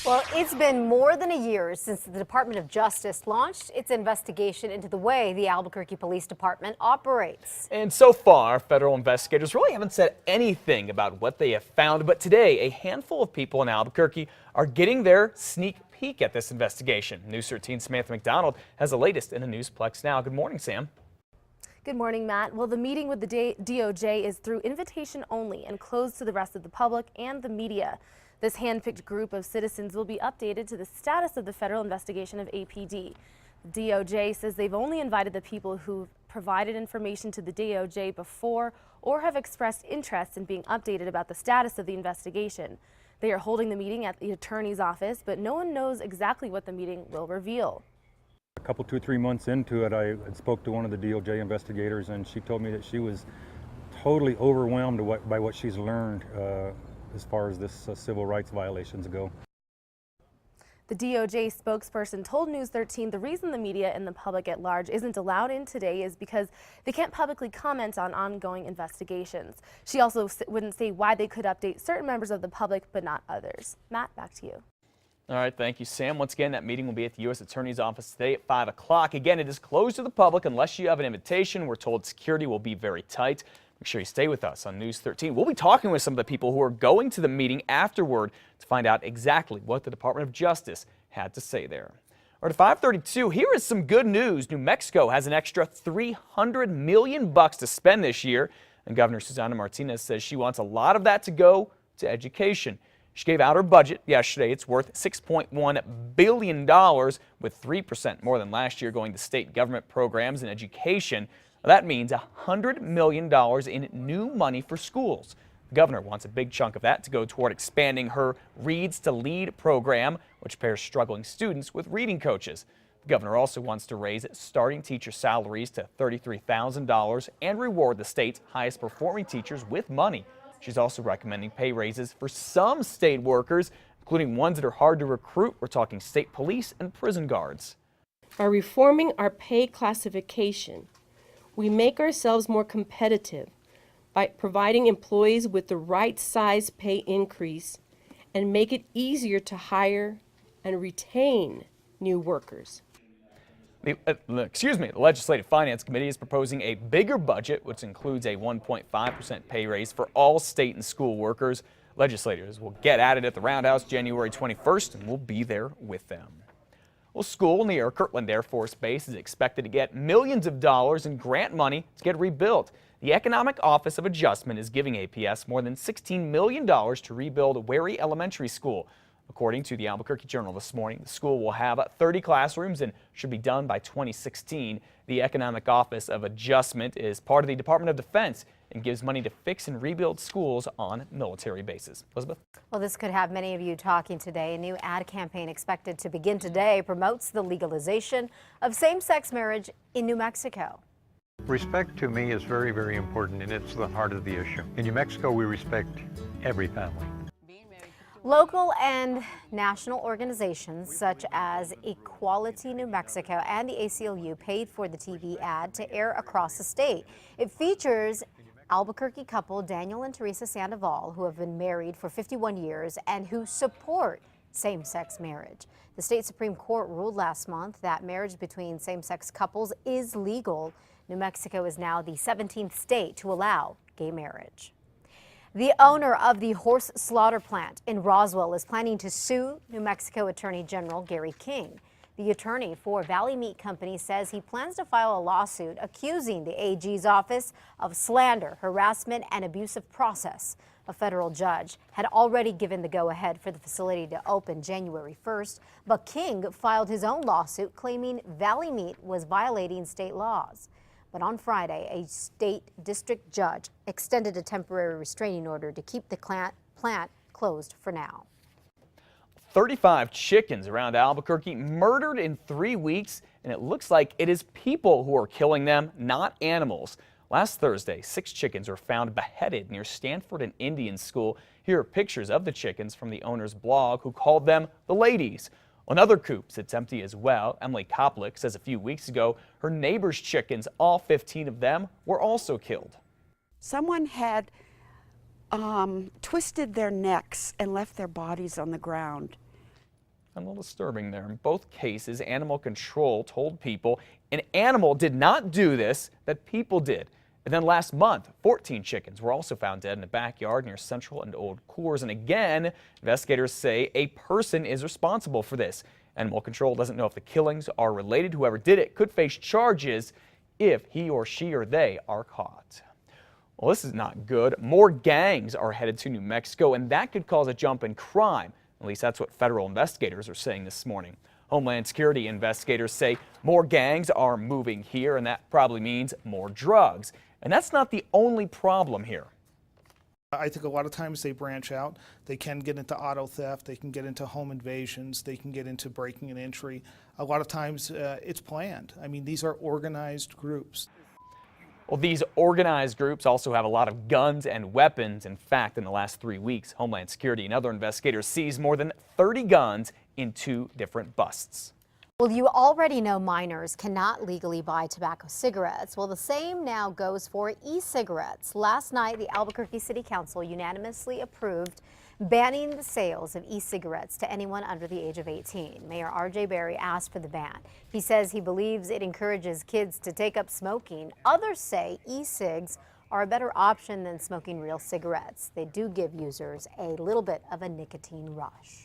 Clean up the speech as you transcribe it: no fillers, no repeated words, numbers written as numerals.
Well, it's been more than a year since the Department of Justice launched its investigation into the way the Albuquerque Police Department operates. And so far, federal investigators really haven't said anything about what they have found. But today, a handful of people in Albuquerque are getting their sneak peek at this investigation. News 13's Samantha McDonald has the latest in the Newsplex now. Good morning, Sam. Good morning, Matt. Well, the meeting with the DOJ is through invitation only and closed to the rest of the public and the media. This hand-picked group of citizens will be updated to the status of the federal investigation of APD. The DOJ says they've only invited the people who've provided information to the DOJ before or have expressed interest in being updated about the status of the investigation. They are holding the meeting at the attorney's office, but no one knows exactly what the meeting will reveal. A couple, 2-3 months into it, I spoke to one of the DOJ investigators, and she told me that she was totally overwhelmed by what she's learned as far as this civil rights violations go. The DOJ spokesperson told News 13 the reason the media and the public at large isn't allowed in today is because they can't publicly comment on ongoing investigations. She also wouldn't say why they could update certain members of the public but not others. Matt, back to you. All right, thank you, Sam. Once again, that meeting will be at the U.S. Attorney's Office today at 5 o'clock. Again, it is closed to the public unless you have an invitation. We're told security will be very tight. Make sure you stay with us on News 13. We'll be talking with some of the people who are going to the meeting afterward to find out exactly what the Department of Justice had to say there. All right, at 5:32, here is some good news. New Mexico has an extra $300 million to spend this year, and Governor Susana Martinez says she wants a lot of that to go to education. She gave out her budget yesterday. It's worth $6.1 billion, with 3% more than last year going to state government programs and education. That means $100 million in new money for schools. The governor wants a big chunk of that to go toward expanding her Reads to Lead program, which pairs struggling students with reading coaches. The governor also wants to raise starting teacher salaries to $33,000 and reward the state's highest performing teachers with money. She's also recommending pay raises for some state workers, including ones that are hard to recruit. We're talking state police and prison guards. By reforming our pay classification, we make ourselves more competitive by providing employees with the right size pay increase and make it easier to hire and retain new workers. The Legislative Finance Committee is proposing a bigger budget, which includes a 1.5% pay raise for all state and school workers. Legislators will get at it at the Roundhouse January 21st, and we'll be there with them. Well, school near Kirtland Air Force Base is expected to get millions of dollars in grant money to get rebuilt. The Economic Office of Adjustment is giving APS more than $16 million to rebuild Wary Elementary School. According to the Albuquerque Journal this morning, the school will have 30 classrooms and should be done by 2016. The Economic Office of Adjustment is part of the Department of Defense and gives money to fix and rebuild schools on military bases. Elizabeth? Well, this could have many of you talking today. A new ad campaign expected to begin today promotes the legalization of same-sex marriage in New Mexico. Respect to me is very, very important, and it's the heart of the issue. In New Mexico, we respect every family. Local and national organizations such as Equality New Mexico and the ACLU paid for the TV ad to air across the state. It features Albuquerque couple Daniel and Teresa Sandoval, who have been married for 51 years and who support same-sex marriage. The state Supreme Court ruled last month that marriage between same-sex couples is legal. New Mexico is now the 17th state to allow gay marriage. The owner of the horse slaughter plant in Roswell is planning to sue New Mexico Attorney General Gary King. The attorney for Valley Meat Company says he plans to file a lawsuit accusing the AG's office of slander, harassment, and abusive process. A federal judge had already given the go-ahead for the facility to open January 1st, but King filed his own lawsuit claiming Valley Meat was violating state laws. But on Friday, a state district judge extended a temporary restraining order to keep the plant closed for now. 35 chickens around Albuquerque murdered in 3 weeks, and it looks like it is people who are killing them, not animals. Last Thursday, 6 chickens were found beheaded near Stanford and Indian School. Here are pictures of the chickens from the owner's blog, who called them the ladies. On other coops, it's empty as well. Emily Koplick says a few weeks ago, her neighbor's chickens, all 15 of them, were also killed. Someone had twisted their necks and left their bodies on the ground. A little disturbing there. In both cases, animal control told people an animal did not do this, that people did. And then last month, 14 chickens were also found dead in a backyard near Central and Old Coors. And again, investigators say a person is responsible for this. Animal control doesn't know if the killings are related. Whoever did it could face charges if he or she or they are caught. Well, this is not good. More gangs are headed to New Mexico, and that could cause a jump in crime. At least that's what federal investigators are saying this morning. Homeland Security investigators say more gangs are moving here, and that probably means more drugs. And that's not the only problem here. I think a lot of times they branch out. They can get into auto theft, they can get into home invasions, they can get into breaking and entry. A lot of times it's planned. I mean, these are organized groups. Well, these organized groups also have a lot of guns and weapons. In fact, in the last 3 weeks, Homeland Security and other investigators seized more than 30 guns in 2 different busts. Well, you already know minors cannot legally buy tobacco cigarettes. Well, the same now goes for e-cigarettes. Last night, the Albuquerque City Council unanimously approved banning the sales of e-cigarettes to anyone under the age of 18. Mayor R.J. Berry asked for the ban. He says he believes it encourages kids to take up smoking. Others say e-cigs are a better option than smoking real cigarettes. They do give users a little bit of a nicotine rush.